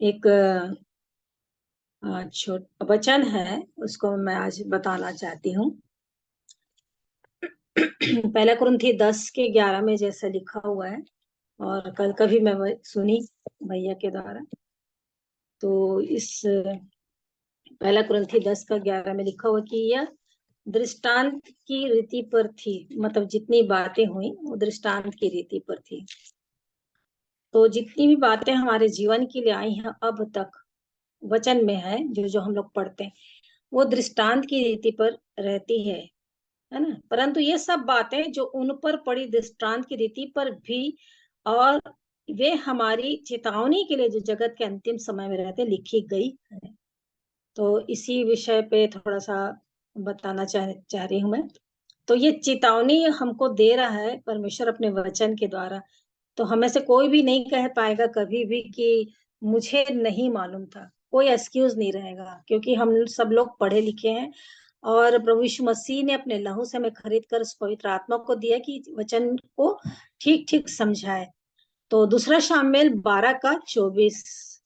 एक छोटा वचन है, उसको मैं आज बताना चाहती हूँ। पहला कुरिन्थी 10:11 में जैसा लिखा हुआ है, और कल कभी मैं सुनी भैया के द्वारा। तो इस पहला कुरिन्थी 10:11 में लिखा हुआ कि यह दृष्टांत की रीति पर थी, मतलब जितनी बातें हुई वो दृष्टांत की रीति पर थी। तो जितनी भी बातें हमारे जीवन के लिए आई हैं अब तक वचन में है, जो जो हम लोग पढ़ते हैं, वो दृष्टांत की रीति पर रहती है ना। परंतु ये सब बातें जो उन पर पड़ी दृष्टांत की रीति पर भी, और वे हमारी चेतावनी के लिए जो जगत के अंतिम समय में रहते लिखी गई है। तो इसी विषय पे थोड़ा सा बताना चाह रही हूँ मैं। तो ये चेतावनी हमको दे रहा है परमेश्वर अपने वचन के द्वारा। तो हमें से कोई भी नहीं कह पाएगा कभी भी कि मुझे नहीं मालूम था। कोई एक्सक्यूज नहीं रहेगा, क्योंकि हम सब लोग पढ़े लिखे हैं, और प्रभु यीशु मसीह ने अपने लहू से हमें खरीद कर उस पवित्र आत्मा को दिया कि वचन को ठीक ठीक समझाए। तो दूसरा शामुएल 12:24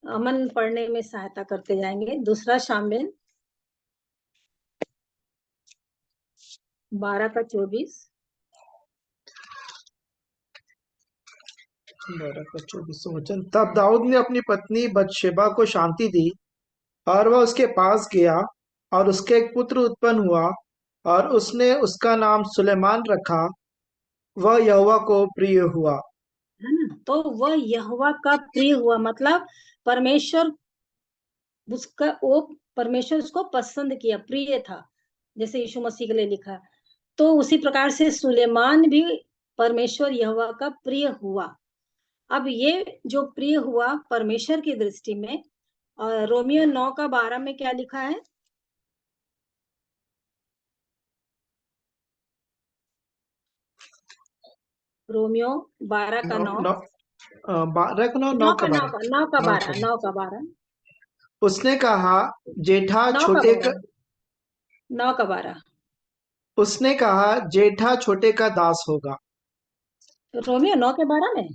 अमन पढ़ने में सहायता करते जाएंगे। दूसरा शामुएल 12:24। 12 का 24 वचन। तब दाऊद ने अपनी पत्नी बतशेबा को शांति दी, और वह उसके पास गया, और उसके एक पुत्र उत्पन्न हुआ, और उसने उसका नाम सुलेमान रखा। वह यहोवा को प्रिय हुआ। है ना। तो वह यहोवा का प्रिय हुआ, मतलब परमेश्वर उसका वो परमेश्वर उसको पसंद किया, प्रिय था, जैसे यीशु मसीह के लिए लिखा। तो उसी प्रकार से सुलेमान भी परमेश्वर यहोवा का प्रिय हुआ। अब ये जो प्रिय हुआ परमेश्वर की दृष्टि में, और रोमियो 9:12 में क्या लिखा है? रोमियो 12:9। 12 का 9, 9 नौ का का नौ 12। का नौ का 9 बारह का 9:12। उसने कहा, जेठा नौ का छोटे का बारह 9:12। उसने कहा, जेठा छोटे का दास होगा। रोमियो 9:12 में।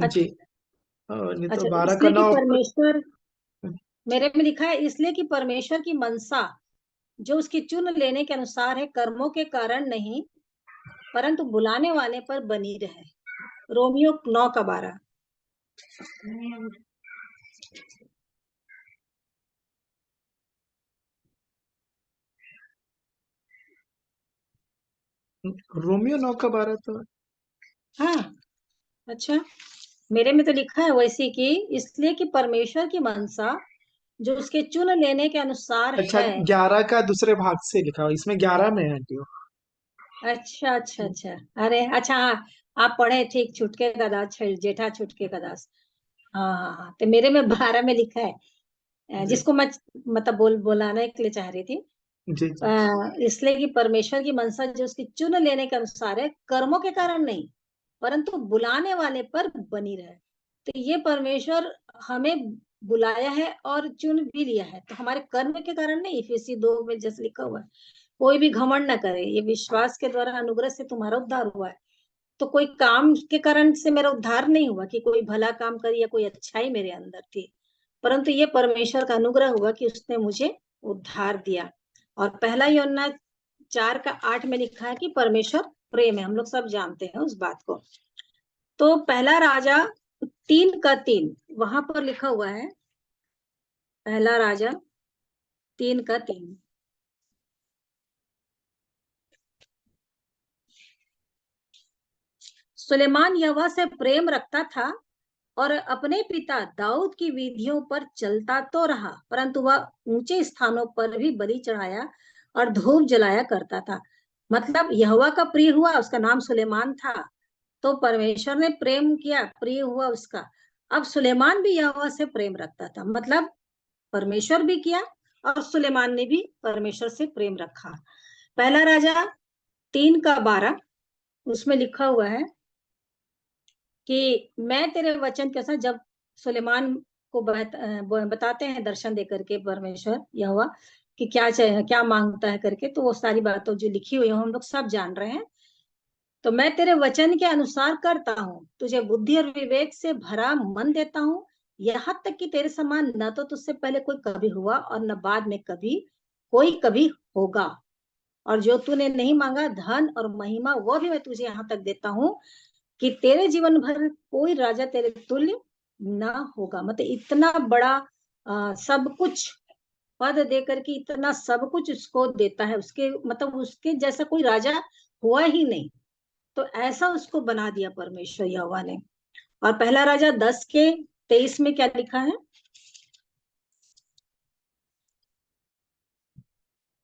जी। अच्छा। नहीं तो अच्छा, 12 का इसलिए कि 9। परमेश्वर, मेरे में लिखा है इसलिए कि परमेश्वर की मनसा जो उसकी चुन लेने के अनुसार है, कर्मों के कारण नहीं परंतु बुलाने वाले पर बनी रहे। रोमियो 9:12। रोमियो 9 का 12 तो। हाँ। अच्छा, मेरे में तो लिखा है वैसे कि इसलिए कि परमेश्वर की मनसा जो उसके चुन लेने के अनुसार अच्छा, है। 11 का दूसरे भाग से लिखा हुआ, इसमें 11 में है जो। अच्छा अच्छा अच्छा। अरे अच्छा, हाँ, आप पढ़े ठीक, छुटके का दास, जेठा छुटके का दास। हाँ हाँ हाँ, तो मेरे में 12 में लिखा है, जी जिसको मैं मतलब बोलाने के लिए चाह रही थी। जी जी। इसलिए कि परमेश्वर की मनसा जो उसकी चुन लेने के अनुसार है, कर्मों के कारण नहीं परंतु बुलाने वाले पर बनी रहे। तो ये परमेश्वर हमें बुलाया है और चुन भी लिया है, तो हमारे कर्म के कारण नहीं। इफिसी 2 में जैसे लिखा हुआ है, कोई भी घमंड न करे, ये विश्वास के द्वारा अनुग्रह से तुम्हारा उद्धार हुआ है। तो कोई काम के कारण से मेरा उद्धार नहीं हुआ कि कोई भला काम करी या कोई अच्छाई मेरे अंदर थी, परंतु ये परमेश्वर का अनुग्रह हुआ कि उसने मुझे उद्धार दिया। और पहला यूहन्ना 4:8 में लिखा है कि परमेश्वर प्रेम है, हम लोग सब जानते हैं उस बात को। तो पहला राजा 3:3 वहां पर लिखा हुआ है। पहला राजा 3:3। सुलेमान यहोवा से प्रेम रखता था और अपने पिता दाऊद की विधियों पर चलता तो रहा, परंतु वह ऊंचे स्थानों पर भी बलि चढ़ाया और धूप जलाया करता था। मतलब यहोवा का प्रिय हुआ, उसका नाम सुलेमान था। तो परमेश्वर ने प्रेम किया, प्रिय हुआ उसका। अब सुलेमान भी यहोवा से प्रेम रखता था, मतलब परमेश्वर भी किया और सुलेमान ने भी परमेश्वर से प्रेम रखा। पहला राजा 3:12 उसमें लिखा हुआ है कि मैं तेरे वचन के साथ, जब सुलेमान को बताते हैं दर्शन दे करके परमेश्वर यहोवा कि क्या चाहिए, क्या मांगता है करके, तो वो सारी बातों जो लिखी हुई है हम लोग सब जान रहे हैं। तो मैं तेरे वचन के अनुसार करता हूँ, तुझे बुद्धि और विवेक से भरा मन देता हूँ, यहाँ तक कि तेरे समान न तो तुझसे पहले कोई कभी हुआ और न बाद में कभी कोई कभी होगा। और जो तूने नहीं मांगा धन और महिमा, वो भी मैं तुझे यहाँ तक देता हूँ कि तेरे जीवन भर कोई राजा तेरे तुल्य ना होगा। मतलब इतना बड़ा सब कुछ पद दे करके इतना सब कुछ उसको देता है, उसके मतलब उसके जैसा कोई राजा हुआ ही नहीं। तो ऐसा उसको बना दिया परमेश्वर यहोवा ने। और पहला राजा 10 के 23 में क्या लिखा है?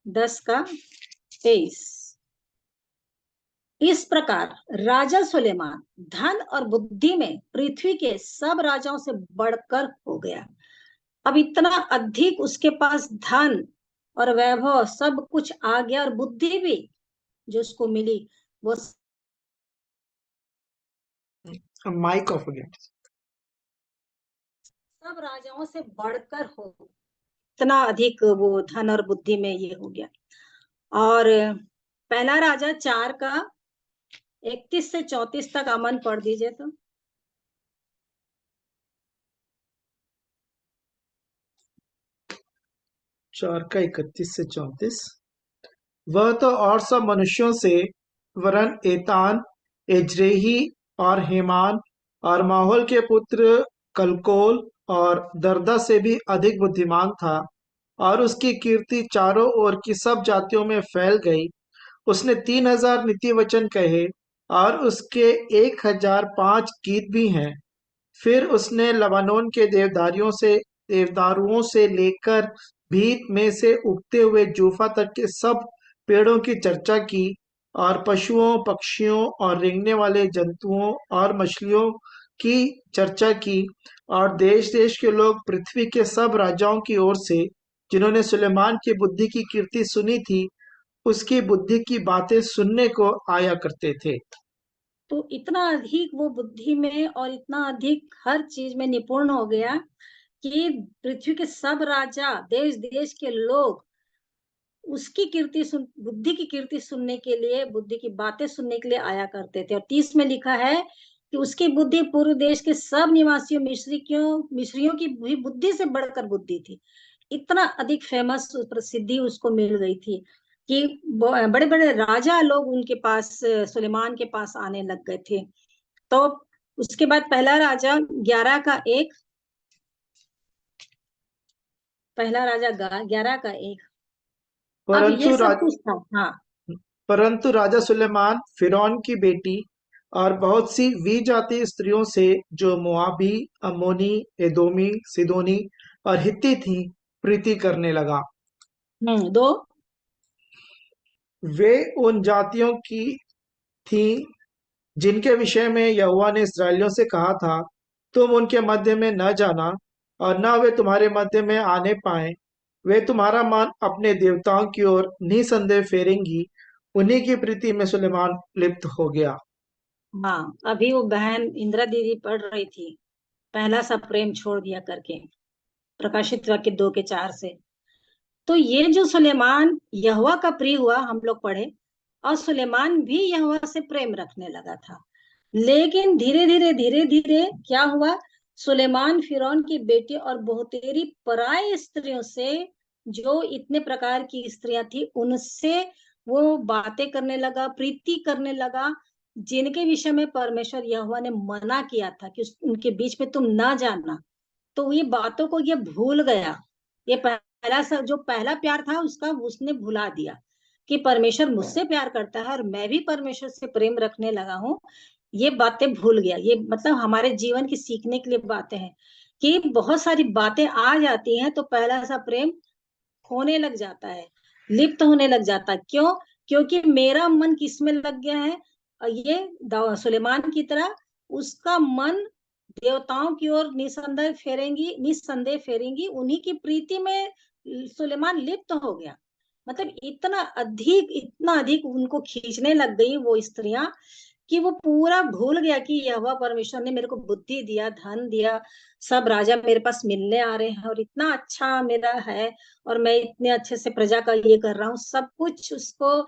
10 का 23। इस प्रकार राजा सुलेमान धन और बुद्धि में पृथ्वी के सब राजाओं से बढ़कर हो गया। अब इतना अधिक उसके पास धन और वैभव सब कुछ आ गया, और बुद्धि भी जो उसको मिली वो माइक ऑफ हो गया। सब राजाओं से बढ़कर हो, इतना अधिक वो धन और बुद्धि में ये हो गया। और पहला राजा 4 का 31 से 34 तक अमन पढ़ दीजिए तो। 4 का 31 से 34। वह तो और सब मनुष्यों से वरन एतान, एज्रेही और हेमान और माहौल के पुत्र कलकोल और दर्दा से भी अधिक बुद्धिमान था, और उसकी कीर्ति चारों ओर की सब जातियों में फैल गई। उसने 3,000 नीति वचन कहे, और उसके 1,005 गीत भी हैं। फिर उसने लबानोन के देवदारुओं से लेकर भीत में से उगते हुए जूफा तक के सब पेड़ों की चर्चा की, और पशुओं, पक्षियों और रेंगने वाले जंतुओं और मछलियों की चर्चा की। और देश देश के लोग पृथ्वी के सब राजाओं की ओर से, जिन्होंने सुलेमान की बुद्धि की कीर्ति सुनी थी, उसकी बुद्धि की बातें सुनने को आया करते थे। तो इतना अधिक वो बुद्धि में और इतना अधिक हर चीज में निपुण हो गया कि पृथ्वी के सब राजा, देश देश के लोग उसकी कीर्ति सुन, बुद्धि की कीर्ति सुनने के लिए, बुद्धि की बातें सुनने के लिए आया करते थे। और 30 में लिखा है कि उसकी बुद्धि पूर्व देश के सब निवासियों मिस्रियों की भी बुद्धि से बढ़कर बुद्धि थी। इतना अधिक फेमस प्रसिद्धि उसको मिल गई थी कि बड़े बड़े राजा लोग उनके पास, सुलेमान के पास आने लग गए थे। तो उसके बाद पहला राजा 11 का 1, पहला राजा 11 का 1। अब ये परंतु सब कुछ था। हाँ। परंतु राजा सुलेमान फिरौन की बेटी और बहुत सी विजातीय स्त्रियों से, जो मोआबी, अम्मोनी, एदोमी, सिदोनी और हित्ती थीं, प्रीति करने लगा। 2। वे उन जातियों की थीं जिनके विषय में यहोवा ने इस्राएलियों से कहा था, तुम उनके मध्य में न जाना, और न वे तुम्हारे मध्य में आने पाए। वे तुम्हारा मन अपने देवताओं की ओर निसंदेह फेरेंगी। उन्हीं की प्रीति में सुलेमान लिप्त हो गया। हाँ, अभी वो बहन इंदिरा दीदी पढ़ रही थी, पहला सा प्रेम छोड़ दिया करके, प्रकाशित वाक्य 2 के 4 से। तो ये जो सुलेमान यहोवा का प्रिय हुआ, हम लोग पढ़े, और सुलेमान भी यहोवा से प्रेम रखने लगा था। लेकिन धीरे धीरे क्या हुआ? सुलेमान फिरौन की बेटी और बहुतेरी पराई स्त्रियों से, जो इतने प्रकार की स्त्रियां थी, उनसे वो बातें करने लगा, प्रीति करने लगा, जिनके विषय में परमेश्वर यहोवा ने मना किया था कि उनके बीच में तुम ना जाना। तो ये बातों को ये भूल गया। ये जो पहला प्यार था उसका उसने भुला दिया कि परमेश्वर मुझसे प्यार करता है और मैं भी परमेश्वर से प्रेम रखने लगा हूँ। ये बातें भूल गया। ये मतलब हमारे जीवन की सीखने के लिए बातें हैं कि बहुत सारी बातें आ जाती हैं तो पहला सा प्रेम खोने लग जाता है, लिप्त होने लग जाता है। क्यों? क्योंकि मेरा मन किस में लग गया है? और ये सुलेमान की तरह उसका मन देवताओं की ओर निसंदेह फेरेंगी, उन्हीं की प्रीति में सुलेमान लिप्त हो गया। मतलब इतना अधिक उनको खींचने लग गई वो स्त्रियां कि वो पूरा भूल गया कि यहोवा परमेश्वर ने मेरे को बुद्धि दिया, धन दिया, सब राजा मेरे पास मिलने आ रहे हैं और इतना अच्छा मेरा है, और मैं इतने अच्छे से प्रजा का ये कर रहा हूँ, सब कुछ उसको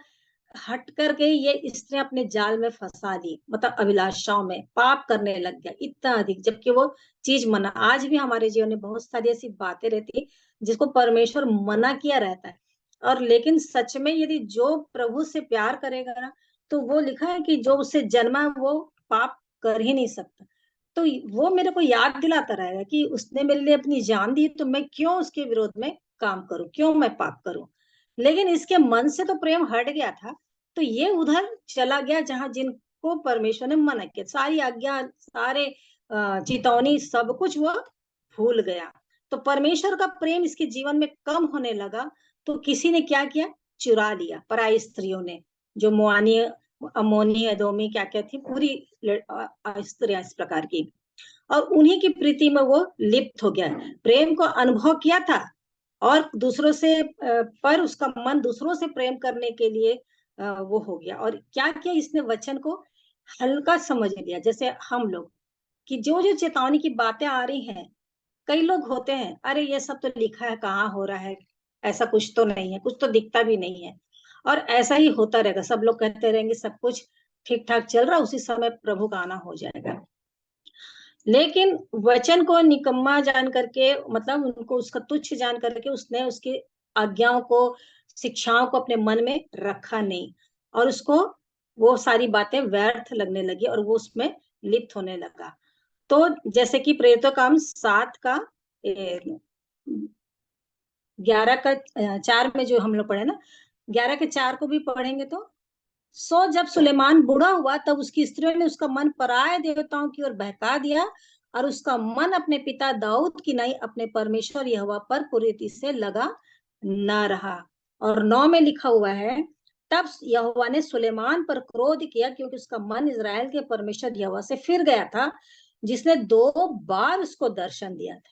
हट करके ये स्त्रियां अपने जाल में फंसा ली, मतलब अभिलाषाओं में पाप करने लग गया इतना अधिक, जबकि वो चीज मना। आज भी हमारे जीवन में बहुत सारी ऐसी बातें रहती है जिसको परमेश्वर मना किया रहता है, और लेकिन सच में यदि जो प्रभु से प्यार करेगा ना, तो वो लिखा है कि जो उससे जन्मा है, वो पाप कर ही नहीं सकता। तो वो मेरे को याद दिलाता रहेगा कि उसने मेरे लिए अपनी जान दी, तो मैं क्यों उसके विरोध में काम करूं, क्यों मैं पाप करूं। लेकिन इसके मन से तो प्रेम हट गया था, तो ये उधर चला गया जहां जिनको परमेश्वर ने मना किया, सारी आज्ञा, सारे चेतावनी, सब कुछ वो भूल गया। तो परमेश्वर का प्रेम इसके जीवन में कम होने लगा। तो किसी ने क्या किया, चुरा लिया, पराई स्त्रियों ने, जो मोआनी, अमोनी, अदोमी, क्या क्या थी, पूरी स्त्रियां इस प्रकार की, और उन्हीं की प्रीति में वो लिप्त हो गया। प्रेम को अनुभव किया था, और दूसरों से पर उसका मन दूसरों से प्रेम करने के लिए वो हो गया। और क्या किया इसने, वचन को हल्का समझ लिया। जैसे हम लोग कि जो जो चेतावनी की बातें आ रही हैं, कई लोग होते हैं, अरे ये सब तो लिखा है, कहाँ हो रहा है, ऐसा कुछ तो नहीं है, कुछ तो दिखता भी नहीं है, और ऐसा ही होता रहेगा, सब लोग कहते रहेंगे सब कुछ ठीक ठाक चल रहा, उसी समय प्रभु का आना हो जाएगा। लेकिन वचन को निकम्मा जान करके, मतलब उनको उसका तुच्छ जान करके, उसने उसकी आज्ञाओं को, शिक्षाओं को अपने मन में रखा नहीं, और उसको वो सारी बातें व्यर्थ लगने लगी, और वो उसमें लिप्त होने लगा। तो जैसे कि प्रेरितों काम 7 का 11 का 4 में जो हम लोग पढ़े ना, 11 के 4 को भी पढ़ेंगे तो, सो जब सुलेमान बूढ़ा हुआ, तब उसकी स्त्रियों ने उसका मन पराये देवताओं की ओर बहका दिया, और उसका मन अपने पिता दाऊद की नहीं, अपने परमेश्वर यहोवा पर पूरी रीति से लगा न रहा। और 9 में लिखा हुआ है, तब यहोवा ने सुलेमान पर क्रोध किया, क्योंकि उसका मन इज़राइल के परमेश्वर यहोवा से फिर गया था, जिसने 2 बार उसको दर्शन दिया था।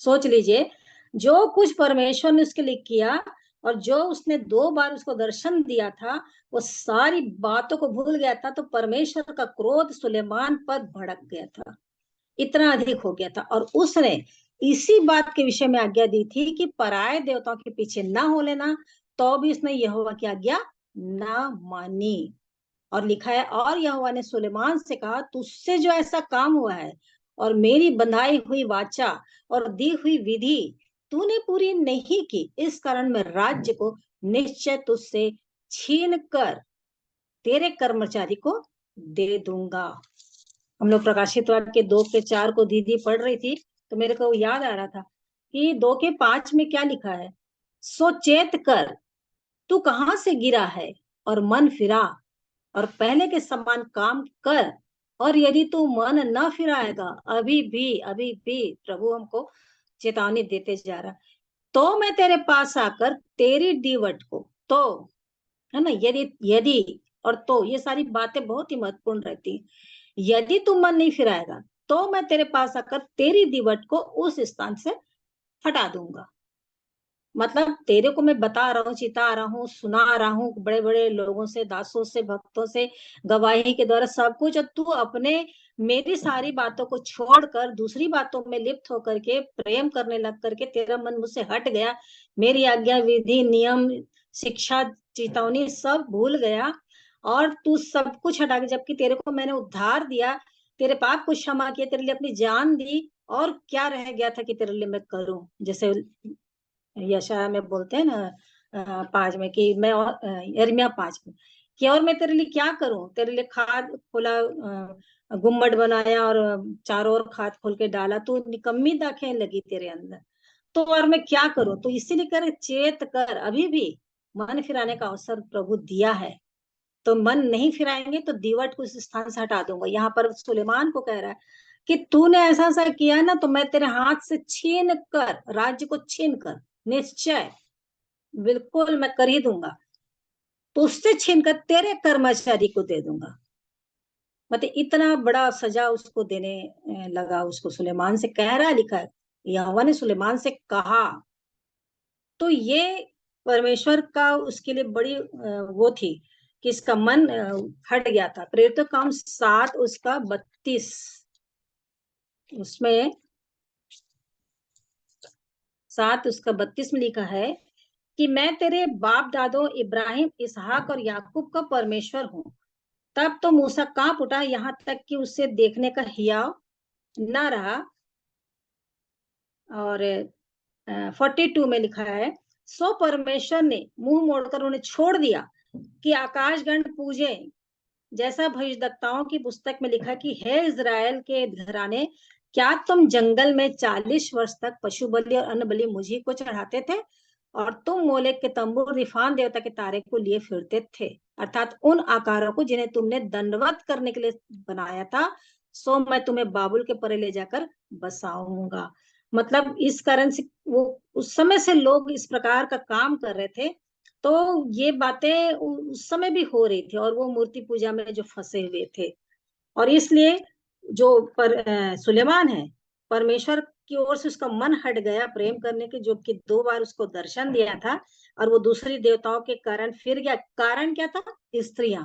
सोच लीजिए, जो कुछ परमेश्वर ने उसके लिए किया, और जो उसने 2 बार उसको दर्शन दिया था, वो सारी बातों को भूल गया था। तो परमेश्वर का क्रोध सुलेमान पर भड़क गया था, इतना अधिक हो गया था। और उसने इसी बात के विषय में आज्ञा दी थी कि पराये देवताओं के पीछे ना हो लेना, तो भी उसने यहोवा की आज्ञा ना मानी। और लिखा है, और यहोवा ने सुलेमान से कहा, तुझसे जो ऐसा काम हुआ है, और मेरी बंधाई हुई वाचा और दी हुई विधि तूने पूरी नहीं की, इस कारण मैं राज्य को निश्चय तुझसे छीन कर तेरे कर्मचारी को दे दूंगा। हम लोग प्रकाशित वाक्य 2 के 4 को दीदी पढ़ रही थी, तो मेरे को याद आ रहा था कि 2 के 5 में क्या लिखा है, सो चेत कर, तू कहां से गिरा है, और मन फिरा, और पहले के समान काम कर। और यदि तू मन न फिराएगा, अभी भी प्रभु हमको चेतावनी देते जा रहा, तो मैं तेरे पास आकर तेरी दीवट को, तो है ना, यदि यदि और तो, ये सारी बातें बहुत ही महत्वपूर्ण रहती है। यदि तू मन नहीं फिराएगा, तो मैं तेरे पास आकर तेरी दीवट को उस स्थान से हटा दूंगा। मतलब तेरे को मैं बता रहा हूँ, चिता रहा हूँ, सुना रहा हूँ, बड़े बड़े लोगों से, दासों से, भक्तों से, गवाही के द्वारा सब कुछ, और तू अपने मेरी सारी बातों को छोड़कर दूसरी बातों में लिप्त होकर के प्रेम करने लग करके तेरा मन मुझसे हट गया, मेरी आज्ञा, विधि, नियम, शिक्षा, चेतावनी सब भूल गया, और तू सब कुछ हटा के, जबकि तेरे को मैंने उद्धार दिया, तेरे पाप को क्षमा किया, तेरे लिए अपनी जान दी, और क्या रह गया था कि तेरे लिए मैं करूं। जैसे यशाया में बोलते हैं ना, 5 में कि मैं, और यिर्मयाह 5 में कि और मैं तेरे लिए क्या करूं, तेरे लिए खाद खोला, गुम्मट बनाया, और चारों ओर खाद खोल के डाला, तो निकम्मी दाखें लगी तेरे अंदर, तो और मैं क्या करूं। तो इसीलिए कर चेत कर, अभी भी मन फिराने का अवसर प्रभु दिया है। तो मन नहीं फिराएंगे तो दीवट को उस स्थान से हटा दूंगा। यहाँ पर सुलेमान को कह रहा है कि तूने ऐसा ऐसा किया ना, तो मैं तेरे हाथ से छीन कर, राज्य को छीन कर, निश्चय बिल्कुल मैं कर ही दूंगा, तो उससे छीन कर तेरे कर्मचारी को दे दूंगा। मतलब इतना बड़ा सजा उसको देने लगा, उसको सुलेमान से कह रहा है, लिखा है यहोवा ने सुलेमान से कहा। तो ये परमेश्वर का उसके लिए बड़ी वो थी कि इसका मन हट गया था। प्रेरितों काम 7 उसका 32, उसमें 7 उसका 32 में लिखा है कि मैं तेरे बाप दादों इब्राहिम, इसहाक और याकूब का परमेश्वर हूँ। तब तो मूसा कांप उठा, यहाँ तक कि उसे देखने का हियाव न रहा। और 42 में लिखा है, सो परमेश्वर ने मुंह मोड़कर उन्हें छोड़ दिया कि आकाशगण पूजे, जैसा भविष्यद्वक्ताओं की पुस्तक में लिखा कि हे इज़राइल के घराने, क्या तुम जंगल में 40 वर्ष तक पशु बलि और अन्न बलि मुझी को चढ़ाते थे, और तुम मोलेक के तंबू, रिफान देवता के तारे को लिए फिरते थे, अर्थात उन आकारों को जिन्हें तुमने दंडवत करने के लिए बनाया था, सो मैं तुम्हें बाबुल के परे ले जाकर बसाऊंगा। मतलब इस कारण से वो उस समय से लोग इस प्रकार का काम कर रहे थे, तो ये बातें उस समय भी हो रही थी, और वो मूर्ति पूजा में जो फंसे हुए थे। और इसलिए जो सुलेमान है, परमेश्वर की ओर से उसका मन हट गया प्रेम करने के, जो कि 2 बार उसको दर्शन दिया था, और वो दूसरी देवताओं के कारण फिर गया। कारण क्या था? स्त्रियां।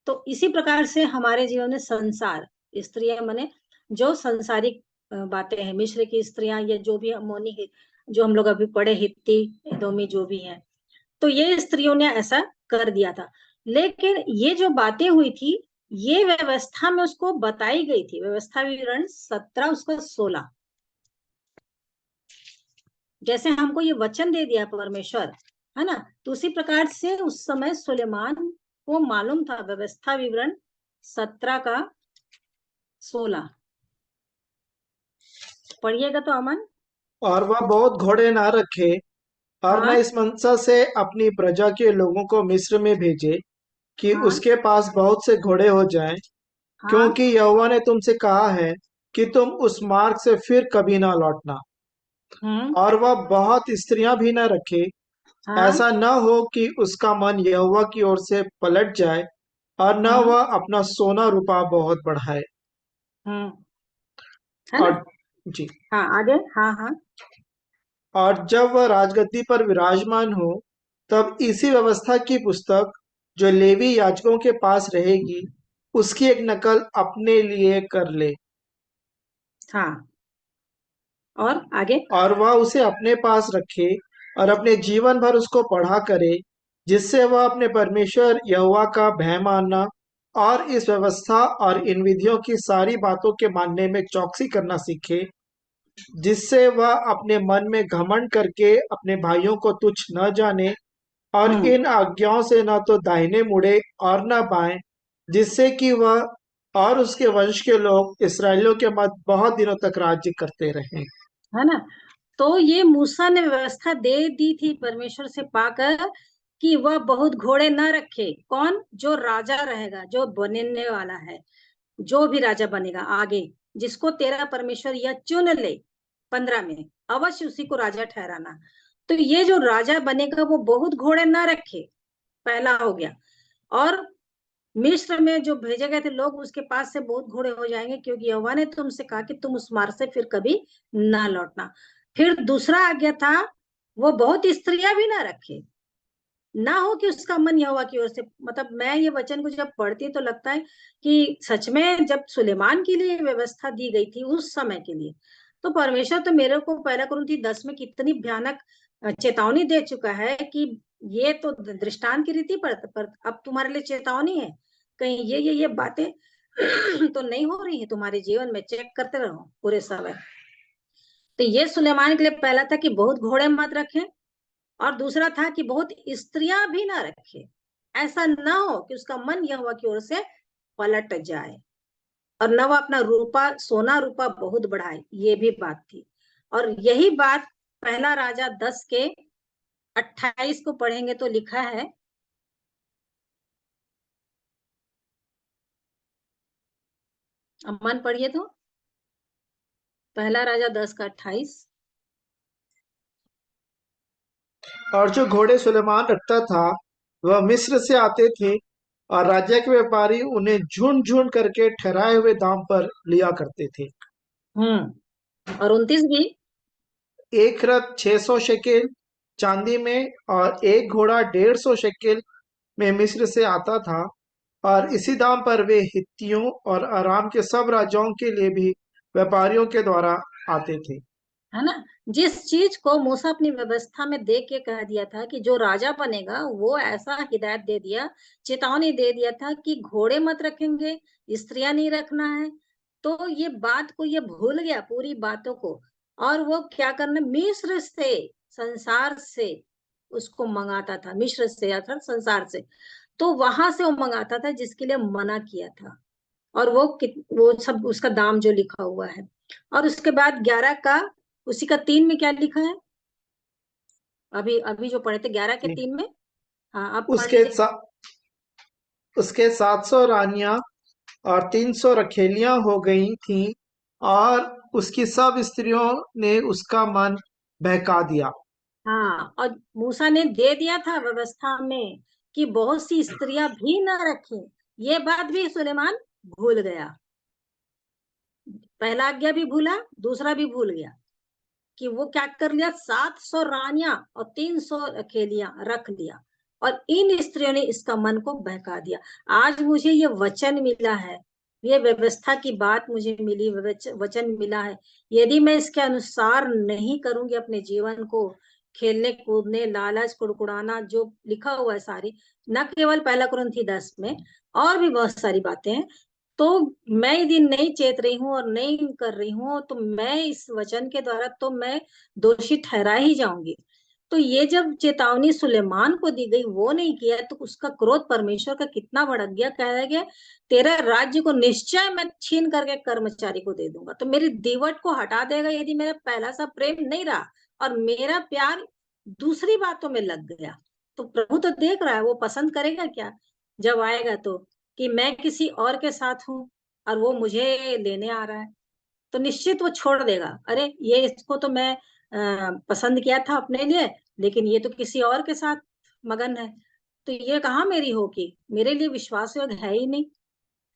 तो इसी प्रकार से हमारे जीवन में संसार, स्त्रियां माने जो संसारिक बातें हैं, मिस्र की स्त्रियां, या जो भी अमोनी, जो हम लोग अभी पढ़े, हित्ती, एदोमी जो भी हैं, तो ये स्त्रियों ने ऐसा कर दिया था। लेकिन ये जो बातें हुई थी, ये व्यवस्था में उसको बताई गई थी, व्यवस्था विवरण 17 उसका 16। जैसे हमको ये वचन दे दिया परमेश्वर, है ना, तो उसी प्रकार से उस समय सुलेमान को मालूम था व्यवस्था विवरण 17 का 16। पढ़िएगा तो अमन। और वह बहुत घोड़े न रखे, और न हाँ इस मनसा से अपनी प्रजा के लोगों को मिस्र में भेजे कि हाँ उसके पास बहुत से घोड़े हो जाएं, हाँ। क्योंकि यहोवा ने तुमसे कहा है कि तुम उस मार्ग से फिर कभी ना लौटना। हम्म। और वह बहुत स्त्रियां भी न रखे, हाँ। ऐसा न हो कि उसका मन यहोवा की ओर से पलट जाए, और न हम्म। वह अपना सोना रूपा बहुत बढ़ाए। हम्म। है ना। और जी। हाँ आगे। हाँ हाँ। और जब वह राजगद्दी पर विराजमान हो, तब इसी व्यवस्था की पुस्तक जो लेवी याजकों के पास रहेगी, उसकी एक नकल अपने लिए कर ले, हाँ। और आगे। और वह उसे अपने पास रखे, और अपने जीवन भर उसको पढ़ा करे, जिससे वह अपने परमेश्वर यहोवा का भय मानना और इस व्यवस्था और इन विधियों की सारी बातों के मानने में चौकसी करना सीखे, जिससे वह अपने मन में घमंड करके अपने भाइयों को तुच्छ न जाने, और हम्म। इन आज्ञाओं से न तो दाहिने मुड़े और न बाएं, जिससे कि वह और उसके वंश के लोग इसराइलियों के मध्य बहुत दिनों तक राज्य करते रहें। है ना। तो ये मूसा ने व्यवस्था दे दी थी परमेश्वर से पाकर, कि वह बहुत घोड़े न रखे। कौन? जो राजा रहेगा, जो बनने वाला है, जो भी राजा बनेगा आगे, जिसको तेरा परमेश्वर यह चुन ले, 15 में अवश्य उसी को राजा ठहराना। तो ये जो राजा बनेगा वो बहुत घोड़े न रखे, पहला हो गया। और मिस्र में जो भेजे गए थे लोग, उसके पास से बहुत घोड़े हो जाएंगे, क्योंकि यहोवा ने तुमसे कहा कि तुम उस मार्ग से फिर कभी ना लौटना। फिर दूसरा आज्ञा था, वो बहुत स्त्रियां भी ना रखे, ना हो कि उसका मन यहोवा की ओर से। मतलब मैं ये वचन को जब पढ़ती तो लगता है कि सच में जब सुलेमान के लिए व्यवस्था दी गई थी उस समय के लिए, तो परमेश्वर तो मेरे को पहला कुरिन्थी 10 में कितनी भयानक चेतावनी दे चुका है कि ये तो दृष्टांत की रीति पर अब तुम्हारे लिए चेतावनी है, कहीं ये बातें तो नहीं हो रही है तुम्हारे जीवन में, चेक करते रहो पूरे समय। तो ये सुलेमान के लिए पहला था कि बहुत घोड़े मत रखें, और दूसरा था कि बहुत स्त्रियां भी ना रखे, ऐसा ना हो कि उसका मन यहोवा की ओर से पलट जाए, और न वह अपना रूपा, सोना रूपा बहुत बढ़ाए, ये भी बात थी। और यही बात पहला राजा 10 के 28 को पढ़ेंगे तो लिखा है, अम्मान पढ़िए तो, पहला राजा 10 का 28। और जो घोड़े सुलेमान रखता था, वह मिस्र से आते थे, और राज्य के व्यापारी उन्हें झुंड झुंड करके ठहराए हुए दाम पर लिया करते थे। और 29 भी। एक रथ 600 शेकेल चांदी में, और एक घोड़ा 150 शेकेल में मिस्र से आता था। और इसी दाम पर वे हित्तियों और आराम के सब राजाओं के लिए भी व्यापारियों के द्वारा आते थे। है ना। जिस चीज को मूसा अपनी व्यवस्था में देख के कह दिया था कि जो राजा बनेगा वो ऐसा हिदायत दे दिया, चेतावनी दे दिया था कि घोड़े मत रखेंगे, स्त्रियां नहीं रखना है। तो ये बात को ये भूल गया, पूरी बातों को। और वो क्या करना, मिस्र से, संसार से उसको मंगाता था, मिस्र से अर्थात संसार से। तो वहां से वो मंगाता था जिसके लिए मना किया था। और वो सब उसका दाम जो लिखा हुआ है। और उसके बाद 11 का, उसी का 3 में क्या लिखा है, अभी अभी जो पढ़े थे 11 के जी। 3 में। हाँ, आप पढ़ उसके लीजिए। सा, उसके 700 रानियां और 300 रखेलियां हो गई थीं, और उसकी सब स्त्रियों ने उसका मन बहका दिया। हाँ, और मूसा ने दे दिया था व्यवस्था में कि बहुत सी स्त्रियां भी न रखें। ये बात भी सुलेमान भूल गया। पहला आज्ञा भी भूला, दूसरा भी भूल गया कि वो क्या कर लिया, 700 रानियां और 300 अकेलियां रख लिया। और इन स्त्रियों ने इसका मन को बहका दिया। आज मुझे ये वचन मिला है, ये व्यवस्था की बात मुझे मिली, वचन मिला है। यदि मैं इसके अनुसार नहीं करूंगी अपने जीवन को, खेलने कूदने, लालच, कुड़कुड़ाना, जो लिखा हुआ है सारी, न केवल पहला कुरिन्थी 10 में, और भी बहुत सारी बातें हैं। तो मैं यदि नहीं चेत रही हूँ और नहीं कर रही हूँ, तो मैं इस वचन के द्वारा तो मैं दोषी ठहरा ही जाऊंगी। तो ये जब चेतावनी सुलेमान को दी गई, वो नहीं किया, तो उसका क्रोध परमेश्वर का कितना भड़क गया। कह गया, तेरा राज्य को निश्चय मैं छीन करके कर्मचारी को दे दूंगा। तो मेरी दीवट को हटा देगा यदि मेरा पहला सा प्रेम नहीं रहा और मेरा प्यार दूसरी बातों में लग गया। तो प्रभु तो देख रहा है, वो पसंद करेगा क्या जब आएगा तो, कि मैं किसी और के साथ हूँ और वो मुझे लेने आ रहा है। तो निश्चित वो छोड़ देगा, अरे ये इसको तो मैं पसंद किया था अपने लिए, लेकिन ये तो किसी और के साथ मगन है। तो ये कहाँ मेरी होगी, मेरे लिए विश्वास योग्य है ही नहीं।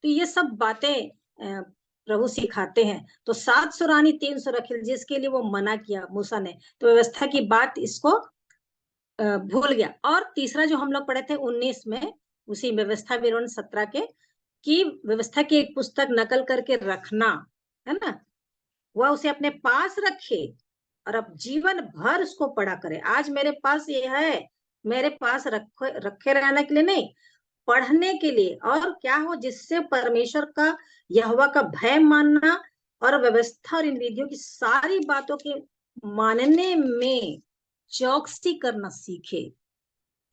तो ये सब बातें प्रभु सिखाते हैं। तो 700 रानी 300 रखी, जिसके लिए वो मना किया मूसा ने, तो व्यवस्था की बात इसको भूल गया। और तीसरा जो हम लोग पढ़े थे 19 में, उसी व्यवस्था विवरण 17 के, कि व्यवस्था की एक पुस्तक नकल करके रखना, है ना, वह उसे अपने पास रखे और अब जीवन भर उसको पढ़ा करे। आज मेरे पास ये है, मेरे पास रखे रखे रहने के लिए नहीं, पढ़ने के लिए। और क्या हो, जिससे परमेश्वर का, यहोवा का भय मानना और व्यवस्था और इन विधियों की सारी बातों के मानने में चौकसी करना सीखे।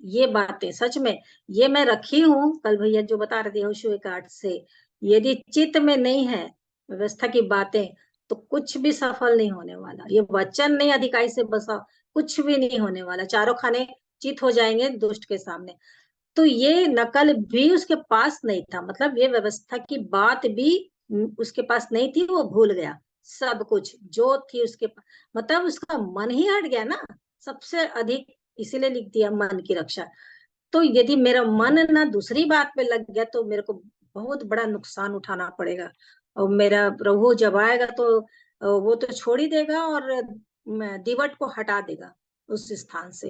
ये बातें सच में, ये मैं रखी हूँ, कल भैया जो बता रहे थे यहोशू 1:8 से। यदि चित्त में नहीं है व्यवस्था की बातें, तो कुछ भी सफल नहीं होने वाला। ये वचन नहीं अधिकाई से बसा, कुछ भी नहीं होने वाला। चारों खाने चित हो जाएंगे दुष्ट के सामने। तो ये नकल भी उसके पास नहीं था, मतलब ये व्यवस्था की बात भी उसके पास नहीं थी, वो भूल गया सब कुछ जो थी उसके पास। मतलब उसका मन ही हट गया ना, सबसे अधिक। इसीलिए लिख दिया मन की रक्षा। तो यदि मेरा मन ना दूसरी बात पे लग गया, तो मेरे को बहुत बड़ा नुकसान उठाना पड़ेगा। और मेरा प्रभु जब आएगा तो वो तो छोड़ ही देगा और दीवट को हटा देगा उस स्थान से।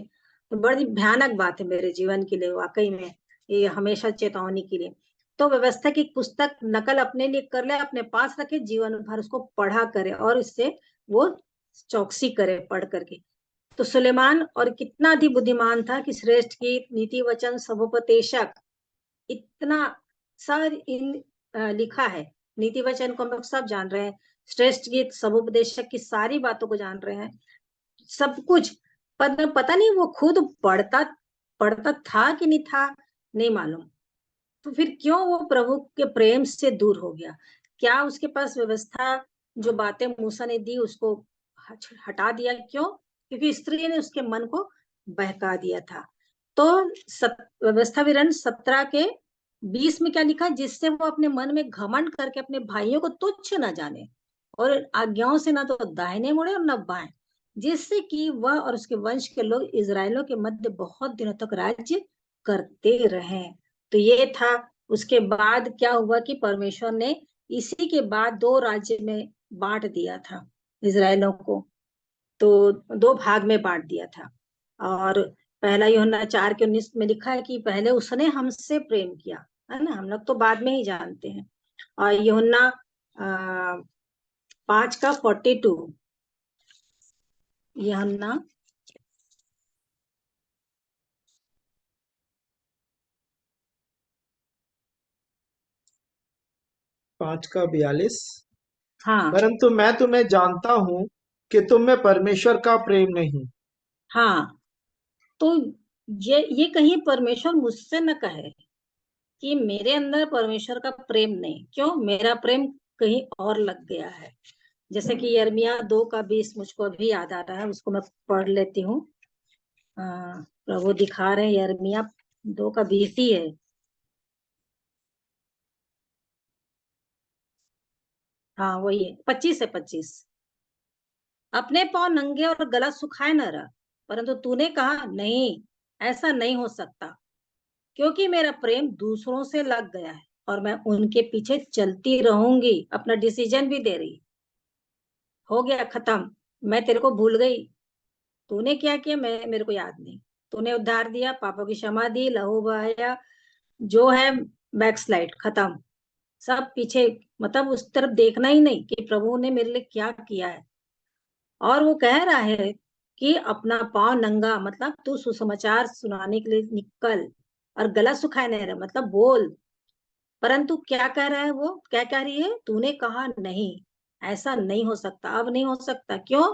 तो बड़ी भयानक बात है मेरे जीवन के लिए, वाकई में ये हमेशा चेतावनी के लिए। तो व्यवस्था की पुस्तक नकल अपने लिए कर ले, अपने पास रखे, जीवन भर उसको पढ़ा करे और इससे वो चौकसी करे पढ़ करके। तो सुलेमान और कितना अधिक बुद्धिमान था कि श्रेष्ठ गीत, नीति वचन, समुपदेशक, इतना सर इन लिखा है। नीति वचन को हम लोग सब जान रहे हैं, श्रेष्ठ गीत, समुपदेशक की सारी बातों को जान रहे हैं, सब कुछ। पर पता नहीं वो खुद पढ़ता पढ़ता था कि नहीं था, नहीं मालूम। तो फिर क्यों वो प्रभु के प्रेम से दूर हो गया? क्या उसके पास व्यवस्था, जो बातें मूसा ने दी, उसको हटा दिया? क्यों? क्योंकि स्त्री ने उसके मन को बहका दिया था। तो व्यवस्था विवरण 17 के 20 में क्या लिखा, जिससे वो अपने मन में घमंड करके अपने भाइयों को तुच्छ न जाने और आज्ञाओं से ना तो दाहिने मुड़े और न बाएं, जिससे कि वह और उसके वंश के लोग इजरायलों के मध्य बहुत दिनों तक राज्य करते रहे। तो ये था। उसके बाद क्या हुआ कि परमेश्वर ने इसी के बाद दो राज्य में बांट दिया था इजरायलों को। तो दो भाग में बांट दिया था। और पहला यूहन्ना 4:19 में लिखा है कि पहले उसने हमसे प्रेम किया, है ना, हम लोग तो बाद में ही जानते हैं। और यूहन्ना 5:42, यूहन्ना 5:42। हाँ परंतु मैं तुम्हें जानता हूँ कि तुम में परमेश्वर का प्रेम नहीं। हाँ। तो ये कहीं परमेश्वर मुझसे न कहे कि मेरे अंदर परमेश्वर का प्रेम नहीं, क्यों? मेरा प्रेम कहीं और लग गया है। जैसे कि यिर्मयाह 2:20 मुझको अभी याद आ रहा है, उसको मैं पढ़ लेती हूँ। प्रभु दिखा रहे हैं, यिर्मयाह 2:20 ही है। हाँ वही है, 25 है, 25। अपने पाँव नंगे और गला सुखाए न रह, परंतु तूने कहा नहीं, ऐसा नहीं हो सकता, क्योंकि मेरा प्रेम दूसरों से लग गया है और मैं उनके पीछे चलती रहूंगी। अपना डिसीजन भी दे रही, हो गया खत्म, मैं तेरे को भूल गई। तूने क्या किया मैं मेरे को याद नहीं। तूने उद्धार दिया, पापों की क्षमा दी, लहू बहाया, जो है बैकस्लाइड, खत्म, सब पीछे। मतलब उस तरफ देखना ही नहीं कि प्रभु ने मेरे लिए क्या किया है। और वो कह रहा है कि अपना पाँव नंगा, मतलब तू सुसमाचार सुनाने के लिए निकल, और गला सुखाए नहीं रहा, मतलब बोल। परंतु क्या कह रहा है, वो क्या कह रही है, तूने कहा नहीं, ऐसा नहीं हो सकता, अब नहीं हो सकता, क्यों?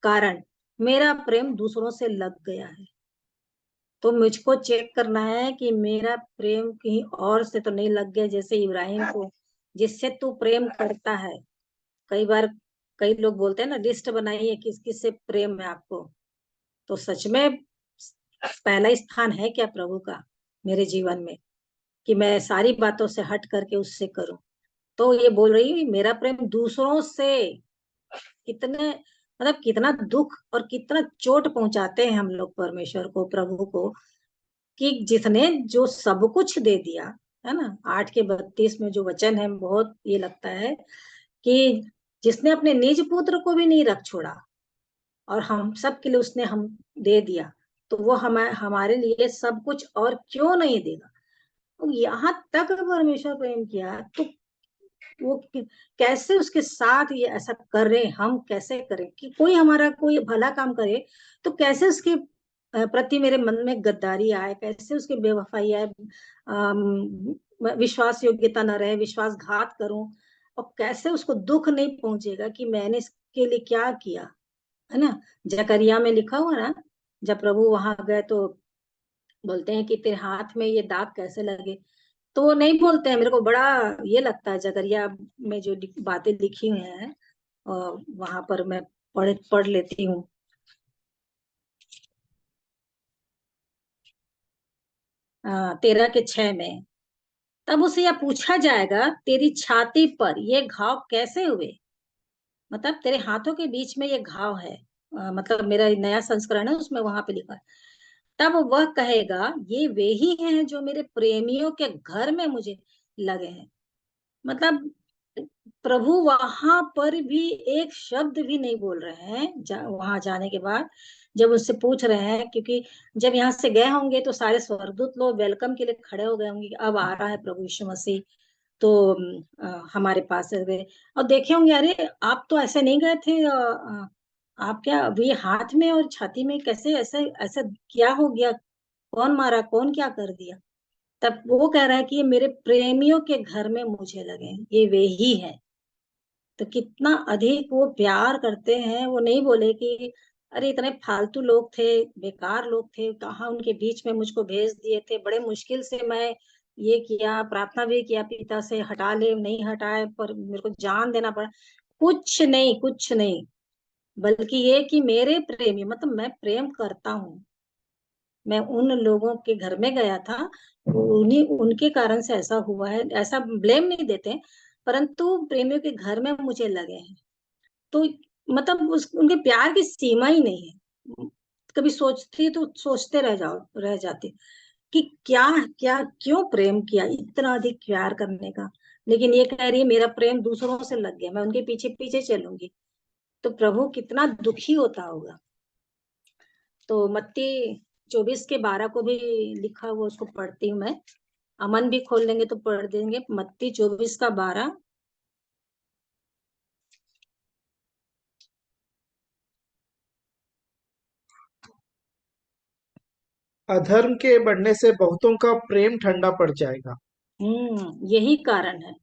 कारण मेरा प्रेम दूसरों से लग गया है। तो मुझको चेक करना है कि मेरा प्रेम कहीं और से तो नहीं लग गया, जैसे इब्राहिम को, जिससे तू प्रेम करता है। कई बार कई लोग बोलते हैं ना, लिस्ट बनाइए किस किस से प्रेम है आपको। तो सच में पहला स्थान है क्या प्रभु का मेरे जीवन में, कि मैं सारी बातों से हट करके उससे करूं? तो ये बोल रही है, मेरा प्रेम दूसरों से कितने, मतलब कितना दुख और कितना चोट पहुंचाते हैं हम लोग परमेश्वर को, प्रभु को, कि जिसने जो सब कुछ दे दिया, है ना। 8:32 में जो वचन है, बहुत ये लगता है कि जिसने अपने निज पुत्र को भी नहीं रख छोड़ा, और हम सब के लिए उसने हम दे दिया, तो वो हमारे लिए सब कुछ और क्यों नहीं देगा। तो यहाँ तक परमेश्वर प्रेम किया, तो वो कैसे उसके साथ ये ऐसा कर रहे हैं, हम कैसे करें? कि कोई हमारा कोई भला काम करे तो कैसे उसके प्रति मेरे मन में गद्दारी आए, कैसे उसकी बेवफाई आए, विश्वास योग्यता न रहे, विश्वासघात करूं, और कैसे उसको दुख नहीं पहुंचेगा कि मैंने इसके लिए क्या किया, है ना। जकरिया में लिखा हुआ ना, जब प्रभु वहां गए तो बोलते हैं कि तेरे हाथ में ये दाग कैसे लगे। तो वो नहीं बोलते हैं, मेरे को बड़ा ये लगता है, जकरिया में जो बातें लिखी हुई हैं, और वहां पर मैं पढ़ पढ़ लेती हूँ। 13 के 6 में, तब उसे यह पूछा जाएगा, तेरी छाती पर ये घाव कैसे हुए? मतलब तेरे हाथों के बीच में ये घाव है। मतलब मेरा नया संस्करण है, उसमें वहां पे लिखा है। तब वह कहेगा, ये वे ही हैं जो मेरे प्रेमियों के घर में मुझे लगे हैं। मतलब प्रभु वहां पर भी एक शब्द भी नहीं बोल रहे हैं, वहां जाने के बाद जब उससे पूछ रहे हैं, क्योंकि जब यहाँ से गए होंगे तो सारे स्वर्गदूत लोग वेलकम के लिए खड़े हो गए होंगे कि अब आ रहा है प्रभु यीशु मसीह, तो हमारे पास है। और देखे होंगे, अरे आप तो ऐसे नहीं गए थे, आप क्या अभी हाथ में और छाती में कैसे ऐसे ऐसा क्या हो गया? कौन मारा, कौन क्या कर दिया? तब वो कह रहा है कि ये मेरे प्रेमियों के घर में मुझे लगे हैं, ये वे ही है। तो कितना अधिक वो प्यार करते हैं। वो नहीं बोले कि अरे इतने फालतू लोग थे, बेकार लोग थे, कहाँ उनके बीच में मुझको भेज दिए थे, बड़े मुश्किल से मैं ये किया, प्रार्थना भी किया पिता से हटा ले, नहीं हटाए, पर मेरे को जान देना पड़ा। कुछ नहीं, कुछ नहीं, बल्कि ये कि मेरे प्रेमी, मतलब मैं प्रेम करता हूँ। मैं उन लोगों के घर में गया था, उन्हीं उनके कारण से ऐसा हुआ है, ऐसा ब्लेम नहीं देते, परंतु प्रेमियों के घर में मुझे लगे हैं। तो मतलब उनके प्यार की सीमा ही नहीं है। कभी सोचती तो सोचते रह जाते कि क्या क्या क्यों प्रेम किया, इतना अधिक प्यार करने का। लेकिन ये कह रही है मेरा प्रेम दूसरों से लग गया, मैं उनके पीछे पीछे चलूंगी। तो प्रभु कितना दुखी होता होगा। तो मत्ती 24:12 को भी लिखा हुआ, उसको पढ़ती हूँ मैं। अमन भी खोल लेंगे तो पढ़ देंगे, मत्ती 24:12। अधर्म के बढ़ने से बहुतों का प्रेम ठंडा पड़ जाएगा। यही कारण है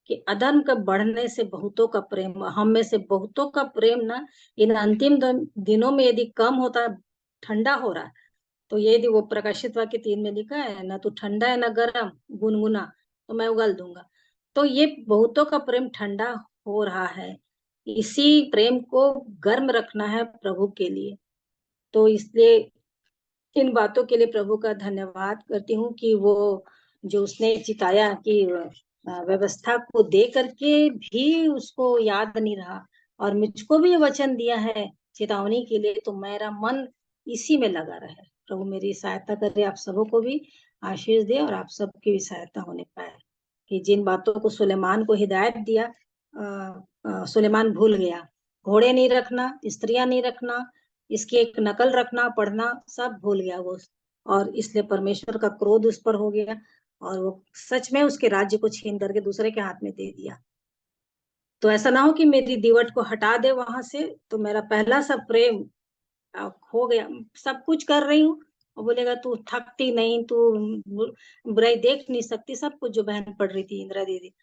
कि अधर्म के बढ़ने से बहुतों का प्रेम, हम में से बहुतों का प्रेम ना इन अंतिम दिनों में यदि कम होता, ठंडा हो रहा है, तो ये यदि वो प्रकाशित वाक्य 3 में लिखा है ना, तो ठंडा है ना गर्म, गुनगुना, तो मैं उगल दूंगा। तो ये बहुतों का प्रेम ठंडा हो रहा है, इसी प्रेम को गर्म रखना है प्रभु के लिए। तो इसलिए इन बातों के लिए प्रभु का धन्यवाद करती हूँ कि वो जो उसने चिताया कि व्यवस्था को दे करके भी उसको याद नहीं रहा, और मुझको भी ये वचन दिया है चेतावनी के लिए, तो मेरा मन इसी में लगा रहे। प्रभु मेरी सहायता करे, आप सबों को भी आशीष दे और आप सबकी भी सहायता होने पाए, कि जिन बातों को सुलेमान को हिदायत दिया, सुलेमान भूल गया। घोड़े नहीं रखना, स्त्रियां नहीं रखना, इसकी एक नकल रखना, पढ़ना, सब भूल गया वो। और इसलिए परमेश्वर का क्रोध उस पर हो गया, और वो सच में उसके राज्य को छीन करके दूसरे के हाथ में दे दिया। तो ऐसा ना हो कि मेरी दीवट को हटा दे वहां से, तो मेरा पहला सब प्रेम खो गया। सब कुछ कर रही हूँ, और बोलेगा तू थकती नहीं, तू बुराई देख नहीं सकती, सब कुछ जो बहन पढ़ रही थी इंदिरा दीदी,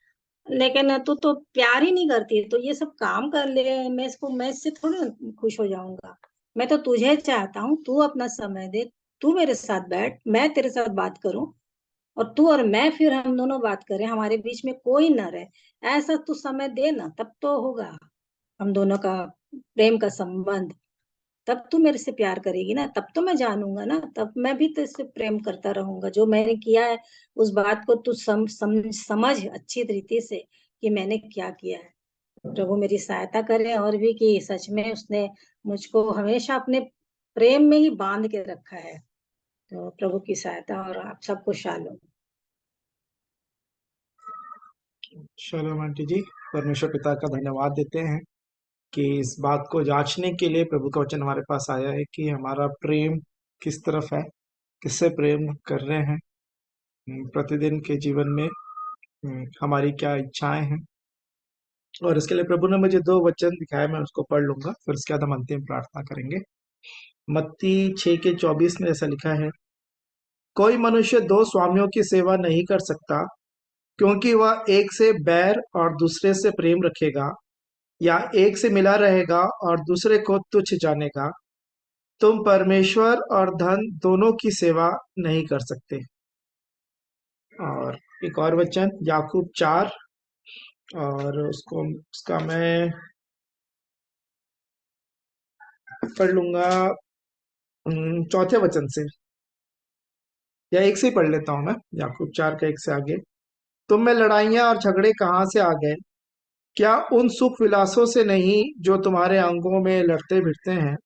लेकिन तू तो प्यार ही नहीं करती, तो ये सब काम कर ले, मैं इससे थोड़ी ना खुश हो जाऊंगा। मैं तो तुझे चाहता हूँ, तू अपना समय दे, तू मेरे साथ बैठ, मैं तेरे साथ बात करूं, और तू और मैं फिर हम दोनों बात करें, हमारे बीच में कोई ना रहे। ऐसा तू समय दे ना, तब तो होगा हम दोनों का प्रेम का संबंध। तब तू मेरे से प्यार करेगी ना, तब तो मैं जानूंगा ना, तब मैं भी तो इससे प्रेम करता रहूंगा। जो मैंने किया है उस बात को तू समझ अच्छी तरीके से कि मैंने क्या किया है। प्रभु मेरी सहायता करे, और भी कि सच में उसने मुझको हमेशा अपने प्रेम में ही बांध के रखा है। तो प्रभु की सहायता और आप सबको शालोम। चलो आंटी जी, परमेश्वर पिता का धन्यवाद देते हैं कि इस बात को जांचने के लिए प्रभु का वचन हमारे पास आया है कि हमारा प्रेम किस तरफ है, किससे प्रेम कर रहे हैं प्रतिदिन के जीवन में, हमारी क्या इच्छाएं हैं। और इसके लिए प्रभु ने मुझे 2 वचन दिखाए, मैं उसको पढ़ लूंगा, फिर उसके बाद हम अंतिम प्रार्थना करेंगे। मत्ती 6 के 24 में ऐसा लिखा है, कोई मनुष्य 2 स्वामियों की सेवा नहीं कर सकता, क्योंकि वह एक से बैर और दूसरे से प्रेम रखेगा, या एक से मिला रहेगा और दूसरे को तुच्छ जानेगा। तुम परमेश्वर और धन दोनों की सेवा नहीं कर सकते। और एक और वचन याकूब 4, और उसका मैं पढ़ लूंगा 4थे वचन से, या एक से ही पढ़ लेता हूं मैं, याकूब 4 का 1 से आगे। तुम में लड़ाइयां और झगड़े कहाँ से आ गए? क्या उन सुख विलासों से नहीं जो तुम्हारे अंगों में लड़ते भिड़ते हैं?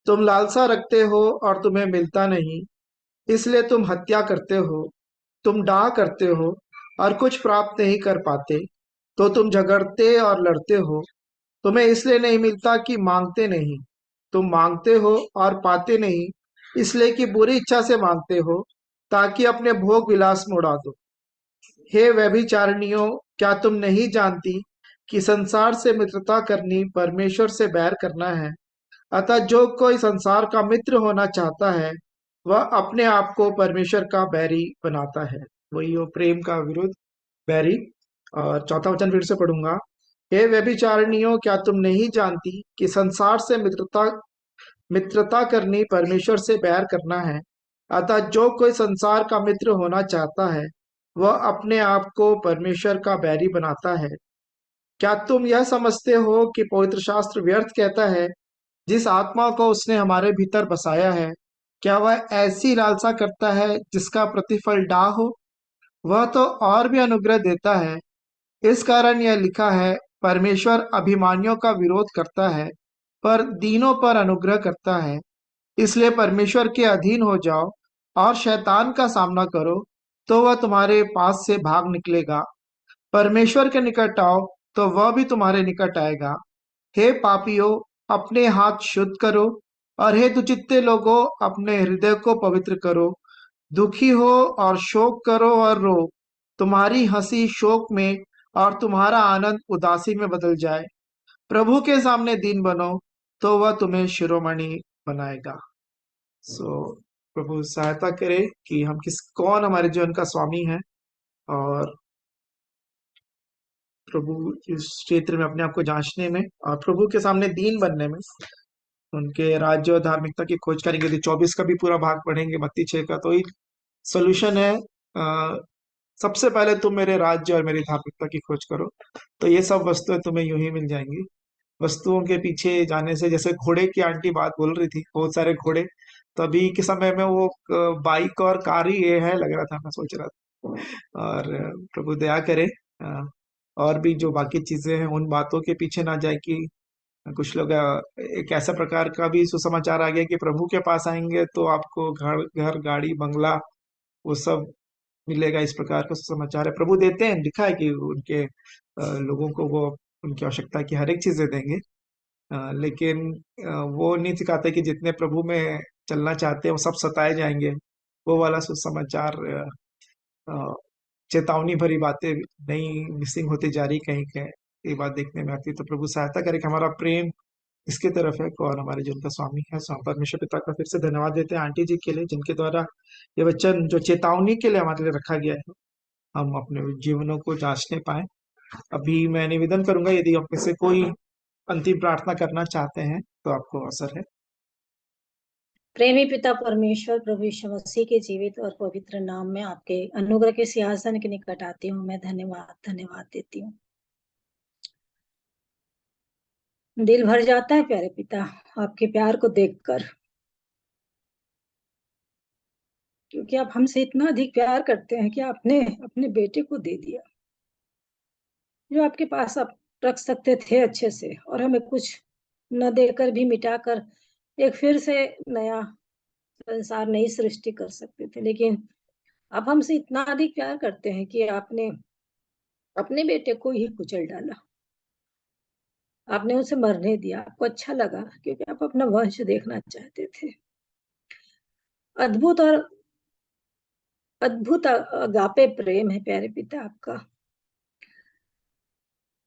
तुम लालसा रखते हो और तुम्हें मिलता नहीं, इसलिए तुम हत्या करते हो। तुम डाह करते हो और कुछ प्राप्त नहीं कर पाते, तो तुम झगड़ते और लड़ते हो। तुम्हें इसलिए नहीं मिलता कि मांगते नहीं। तुम मांगते हो और पाते नहीं, इसलिए कि बुरी इच्छा से मांगते हो, ताकि अपने भोग विलास में उड़ा दो। हे व्यभिचारिणियों, क्या तुम नहीं जानती कि संसार से मित्रता करनी परमेश्वर से बैर करना है? अतः जो कोई संसार का मित्र होना चाहता है, वह अपने आप को परमेश्वर का बैरी बनाता है। वही वो प्रेम का विरुद्ध बैरी। और 4था वचन फिर से पढ़ूंगा, हे व्यभिचारिणियों, क्या तुम नहीं जानती कि संसार से मित्रता मित्रता करनी परमेश्वर से बैर करना है? अतः जो कोई संसार का मित्र होना चाहता है, वह अपने आप को परमेश्वर का बैरी बनाता है। क्या तुम यह समझते हो कि पवित्र शास्त्र व्यर्थ कहता है, जिस आत्मा को उसने हमारे भीतर बसाया है, क्या वह ऐसी लालसा करता है जिसका प्रतिफल डाह हो? वह तो और भी अनुग्रह देता है। इस कारण यह लिखा है, परमेश्वर अभिमानियों का विरोध करता है, पर दीनों पर अनुग्रह करता है। इसलिए परमेश्वर के अधीन हो जाओ और शैतान का सामना करो, तो वह तुम्हारे पास से भाग निकलेगा। परमेश्वर के निकट आओ, तो वह भी तुम्हारे निकट आएगा। हे पापियों, अपने हाथ शुद्ध करो, और हे दुचित्ते लोगों, अपने हृदय को पवित्र करो। दुखी हो और शोक करो और रो। तुम्हारी हंसी शोक में और तुम्हारा आनंद उदासी में बदल जाए। प्रभु के सामने दीन बनो, तो वह तुम्हें शिरोमणि बनाएगा। सो प्रभु सहायता करे कि हम कौन हमारे जीवन का स्वामी है, और प्रभु इस क्षेत्र में अपने आप को जांचने में और प्रभु के सामने दीन बनने में, उनके राज्य और धार्मिकता की खोज करेंगे। तो 24 का भी पूरा भाग पढ़ेंगे, मत्ती 6 का। तो ही सोल्यूशन है, सबसे पहले तुम मेरे राज्य और मेरी धार्मिकता की खोज करो, तो ये सब वस्तुएं तुम्हें यूं ही मिल जाएंगी। वस्तुओं के पीछे जाने से, जैसे घोड़े की आंटी बात बोल रही थी, बहुत सारे घोड़े, तो अभी के समय में वो बाइक और कार ही ये है लग रहा था, मैं सोच रहा था। और प्रभु दया करे, और भी जो बाकी चीजें हैं उन बातों के पीछे ना जाए कि कुछ लोग एक ऐसा प्रकार का भी सुसमाचार आ गया कि प्रभु के पास आएंगे तो आपको घर घर गाड़ी बंगला वो सब मिलेगा, इस प्रकार का सुसमाचार है। प्रभु देते हैं, लिखा है कि उनके लोगों को वो उनकी आवश्यकता की हर एक चीजें देंगे, लेकिन वो नहीं सिखाते कि जितने प्रभु में चलना चाहते हैं वो सब सताए जाएंगे। वो वाला सुसमाचार, अ, चेतावनी भरी बातें नहीं मिसिंग होती जा रही कहीं कहीं, ये बात देखने में आती है। तो प्रभु सहायता करे कि हमारा प्रेम इसकी तरफ है, कौन हमारे जीवन का स्वामी है। सो हम परमेश्वर पिता का फिर से धन्यवाद देते हैं आंटी जी के लिए, जिनके द्वारा ये वचन जो चेतावनी के लिए हमारे लिए रखा गया है, हम अपने जीवनों को जांचने पाए। अभी मैं निवेदन करूंगा, यदि आप में से कोई अंतिम प्रार्थना करना चाहते हैं तो आपको अवसर है। प्रेमी पिता परमेश्वर, प्रभु यीशु मसीह के जीवित और पवित्र नाम में आपके अनुग्रह के सिंहासन के निकट आती हूँ। मैं धन्यवाद धन्यवाद देती हूँ। दिल भर जाता है प्यारे पिता आपके प्यार को देखकर, क्योंकि आप हमसे इतना अधिक प्यार करते हैं कि आपने अपने बेटे को दे दिया, जो आपके पास आप रख सकते थे अच्छे से, और हमें कुछ न देकर भी मिटाकर एक फिर से नया संसार, नई सृष्टि कर सकते थे। लेकिन आप हमसे इतना अधिक प्यार करते हैं कि आपने अपने बेटे को ही कुचल डाला, आपने उसे मरने दिया। आपको अच्छा लगा क्योंकि आप अपना वंश देखना चाहते थे। अद्भुत और अद्भुत अगापे प्रेम है प्यारे पिता आपका।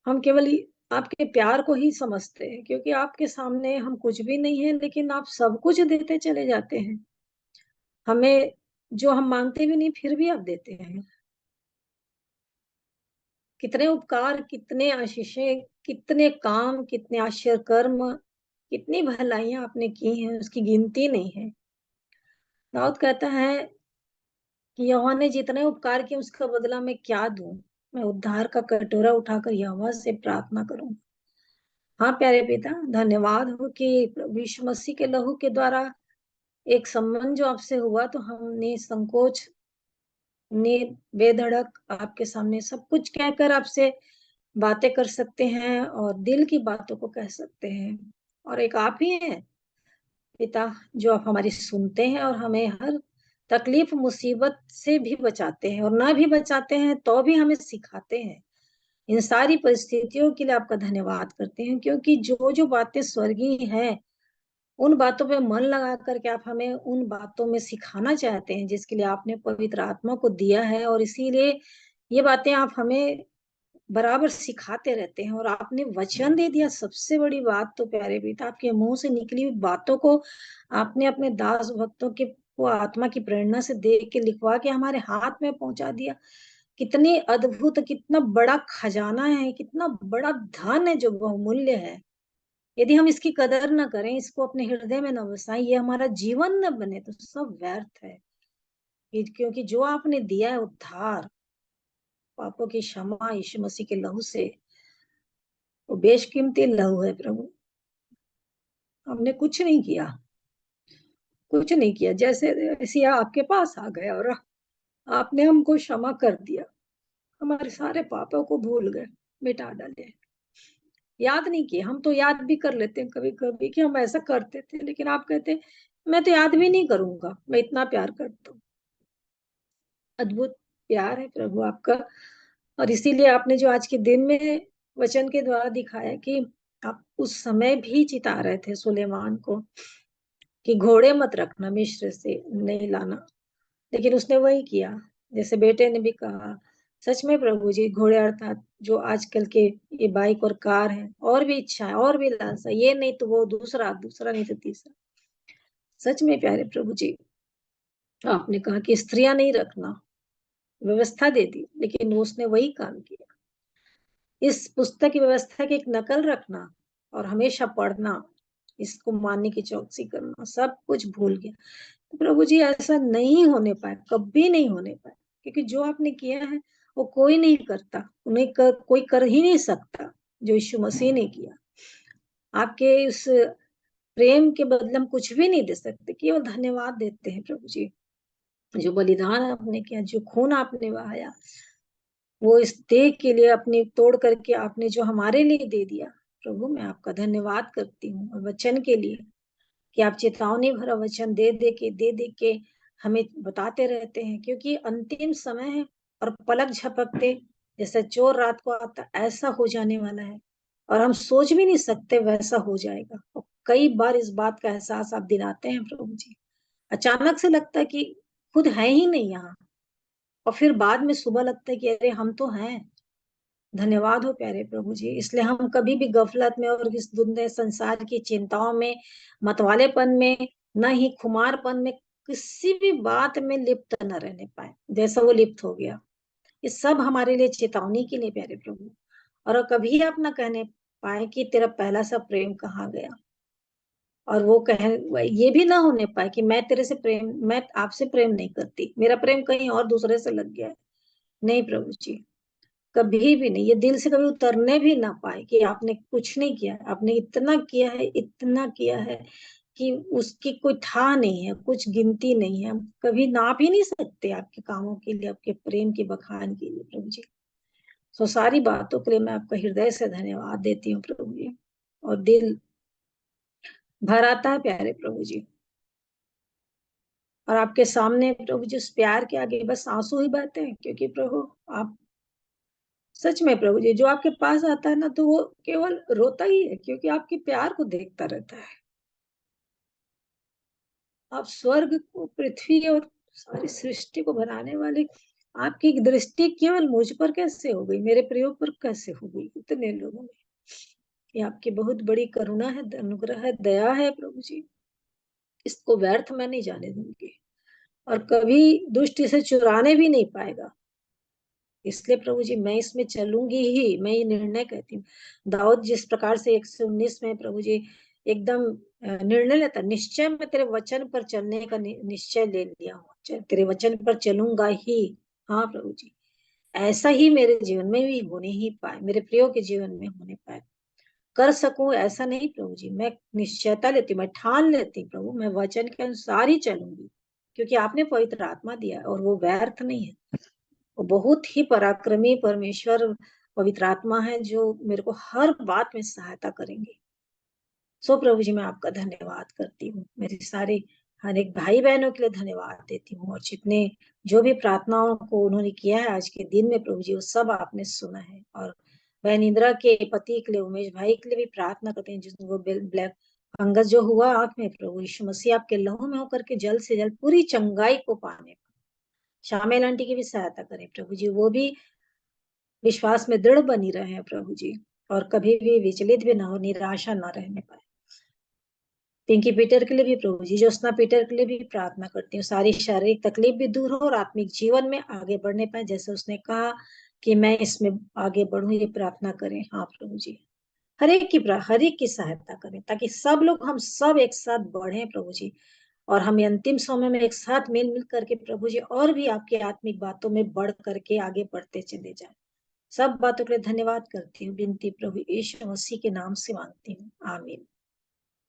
हम केवल आपके प्यार को ही समझते हैं, क्योंकि आपके सामने हम कुछ भी नहीं है, लेकिन आप सब कुछ देते चले जाते हैं हमें, जो हम मांगते भी नहीं फिर भी आप देते हैं। कितने उपकार, कितने आशीषें, कितने काम, कितने आश्चर्य कर्म, कितनी भलाइयां आपने की हैं, उसकी गिनती नहीं है। दाऊद कहता है कि यहोवा ने जितने उपकार किए उसका बदला मैं क्या दूं। मैं उद्धार का कटोरा उठाकर यहोवा से प्रार्थना करूं। हाँ प्यारे पिता, धन्यवाद हो कि प्रभु यीशु मसीह के लहू के द्वारा एक संबंध जो आपसे हुआ, तो हमने संकोच ने बेधड़क आपके सामने सब कुछ कहकर आपसे बातें कर सकते हैं और दिल की बातों को कह सकते हैं। और एक आप ही हैं पिता, जो आप हमारी सुनते हैं और हमें हर तकलीफ मुसीबत से भी बचाते हैं, और ना भी बचाते हैं तो भी हमें सिखाते हैं। इन सारी परिस्थितियों के लिए आपका धन्यवाद करते हैं, क्योंकि जो जो बातें स्वर्गीय हैं उन बातों पे मन लगा करके आप हमें उन बातों में सिखाना चाहते हैं, जिसके लिए आपने पवित्र आत्मा को दिया है। और इसीलिए ये बातें आप हमें बराबर सिखाते रहते हैं। और आपने वचन दे दिया, सबसे बड़ी बात तो प्यारे पिता, आपके मुंह से निकली हुई बातों को आपने अपने दास भक्तों के वो आत्मा की प्रेरणा से देख के लिखवा के हमारे हाथ में पहुंचा दिया। कितनी अद्भुत, कितना बड़ा खजाना है, कितना बड़ा धन है जो बहुमूल्य है। यदि हम इसकी कदर न करें, इसको अपने हृदय में न बसाएं, ये हमारा जीवन न बने, तो सब व्यर्थ है। क्योंकि जो आपने दिया है उद्धार, पापों की क्षमा यीशु मसीह के लहू से, वो बेशकीमती लहू है प्रभु। हमने कुछ नहीं किया, कुछ नहीं किया, जैसे ऐसे आपके पास आ गए और आपने हमको क्षमा कर दिया, हमारे सारे पापों को भूल गए, मिटा डाले, याद नहीं किए। हम तो याद भी कर लेते हैं कभी कभी कि हम ऐसा करते थे, लेकिन आप कहते हैं मैं तो याद भी नहीं करूंगा, मैं इतना प्यार करता हूँ। अद्भुत प्यार है प्रभु आपका। और इसीलिए आपने जो आज के दिन में वचन के द्वारा दिखाया कि आप उस समय भी चिता रहे थे सुलेमान को कि घोड़े मत रखना, मिस्र से नहीं लाना, लेकिन उसने वही किया जैसे बेटे ने भी कहा। सच में प्रभु जी, घोड़े अर्थात जो आजकल के ये बाइक और कार है, और भी इच्छा है और भी लालसा, ये नहीं तो वो दूसरा, दूसरा नहीं तो तीसरा। सच में प्यारे प्रभु जी, आपने कहा कि स्त्रियां नहीं रखना, व्यवस्था दे दी, लेकिन उसने वही काम किया। इस पुस्तक की व्यवस्था की एक नकल रखना और हमेशा पढ़ना, इसको मानने की चौकसी करना, सब कुछ भूल गया। तो प्रभु जी ऐसा नहीं होने पाए, कभी नहीं होने पाए, क्योंकि जो आपने किया है वो कोई नहीं करता, कोई कर ही नहीं सकता जो यीशु मसीह ने किया। आपके इस प्रेम के बदले हम कुछ भी नहीं दे सकते, केवल धन्यवाद देते हैं प्रभु जी। जो बलिदान आपने किया, जो खून आपने बहाया, वो इस देह के लिए अपनी तोड़ करके आपने जो हमारे लिए दे दिया, प्रभु मैं आपका धन्यवाद करती हूँ। और वचन के लिए कि आप चेतावनी भरा वचन दे दे के हमें बताते रहते हैं, क्योंकि अंतिम समय है और पलक झपकते जैसे चोर रात को आता, ऐसा हो जाने वाला है और हम सोच भी नहीं सकते वैसा हो जाएगा। और कई बार इस बात का एहसास आप दिलाते हैं प्रभु जी। अचानक से लगता है कि खुद है ही नहीं यहाँ, और फिर बाद में सुबह लगता है कि अरे हम तो हैं। धन्यवाद हो प्यारे प्रभु जी, इसलिए हम कभी भी गफलत में और इस दुनिया संसार की चिंताओं में, मतवालेपन में, न ही खुमारपन में, किसी भी बात में लिप्त न रहने पाए जैसा वो लिप्त हो गया। ये सब हमारे लिए चेतावनी के लिए प्यारे प्रभु। और कभी आप न कहने पाए कि तेरा पहला सा प्रेम कहाँ गया, और वो कह ये भी ना होने पाए कि मैं आपसे प्रेम नहीं करती, मेरा प्रेम कहीं और दूसरे से लग गया है। नहीं प्रभु जी, कभी भी नहीं, ये दिल से कभी उतरने भी ना पाए कि आपने कुछ नहीं किया, आपने इतना किया है, इतना किया है कि उसकी कोई था नहीं है, कुछ गिनती नहीं है, हम कभी नाप ही नहीं सकते आपके कामों के लिए, आपके प्रेम के बखान के लिए प्रभु जी। सो सारी बातों के लिए मैं आपका हृदय से धन्यवाद देती हूँ प्रभु जी, और दिल भर आता है प्यारे प्रभु जी। और आपके सामने प्रभु जी उस प्यार के आगे बस आंसू ही बहते हैं, क्योंकि प्रभु आप सच में प्रभु जी, जो आपके पास आता है ना तो वो केवल रोता ही है, क्योंकि आपके प्यार को देखता रहता है। आप स्वर्ग को, पृथ्वी और सारी सृष्टि को बनाने वाले, आपकी दृष्टि केवल मुझ पर कैसे हो गई, मेरे प्रयोग पर कैसे हो गई इतने लोगों में। ये आपकी बहुत बड़ी करुणा है, अनुग्रह है, दया है प्रभु जी। इसको व्यर्थ मैं नहीं जाने दूंगी, और कभी दुष्ट इसे चुराने भी नहीं पाएगा। इसलिए प्रभु जी मैं इसमें चलूंगी ही, मैं ये निर्णय कहती हूँ। दाऊद जिस प्रकार से 119 में प्रभु जी एकदम निर्णय लेता, निश्चय मैं तेरे वचन पर चलने का निश्चय ले लिया हूँ, तेरे वचन पर चलूंगा ही। हाँ प्रभु जी, ऐसा ही मेरे जीवन में भी होने ही पाए, मेरे प्रियो के जीवन में होने पाए, कर सकूं ऐसा नहीं प्रभु जी। मैं निश्चयता लेती हूँ, मैं ठान लेती हूँ प्रभु, मैं वचन के अनुसार ही चलूंगी, क्योंकि आपने पवित्र आत्मा दिया और वो व्यर्थ नहीं है। वो बहुत ही पराक्रमी परमेश्वर पवित्र आत्मा है, जो मेरे को हर बात में सहायता करेंगे। सो प्रभु जी मैं आपका धन्यवाद करती हूँ, मेरे सारे हर एक भाई बहनों के लिए धन्यवाद देती हूँ, और जितने जो भी प्रार्थनाओं को उन्होंने किया है आज के दिन में प्रभु जी, वो सब आपने सुना है। और बहन इंदिरा के पति के लिए, उमेश भाई के लिए भी प्रार्थना करते हैं, जिनको ब्लैक फंगस जो हुआ आंख में, प्रभु यीशु मसीह आपके लहू में होकर के जल्द से जल्द पूरी चंगाई को पाने, शामिल आंटी की भी सहायता करें प्रभु जी, वो भी विश्वास में दृढ़ बनी रहे प्रभु जी, और कभी भी विचलित भी ना हो, निराशा ना रहने पाए। पिंकी पीटर के लिए भी प्रभु जी, ज्योत्सना पीटर के लिए भी प्रार्थना करती हूँ, सारी शारीरिक तकलीफ भी दूर हो और आत्मिक जीवन में आगे बढ़ने पाए, जैसे उसने कहा कि मैं इसमें आगे बढ़ूं, ये प्रार्थना करें। हाँ प्रभु जी, हर एक की सहायता करें, ताकि सब लोग, हम सब एक साथ बढ़े प्रभु जी, और हम अंतिम समय में एक साथ मिल मिल करके प्रभु जी और भी आपकी आत्मिक बातों में बढ़ करके आगे बढ़ते चले जाए। सब बातों के लिए धन्यवाद करती हूँ, विनती प्रभु यीशु मसीह के नाम से मांगती हूँ, आमीन।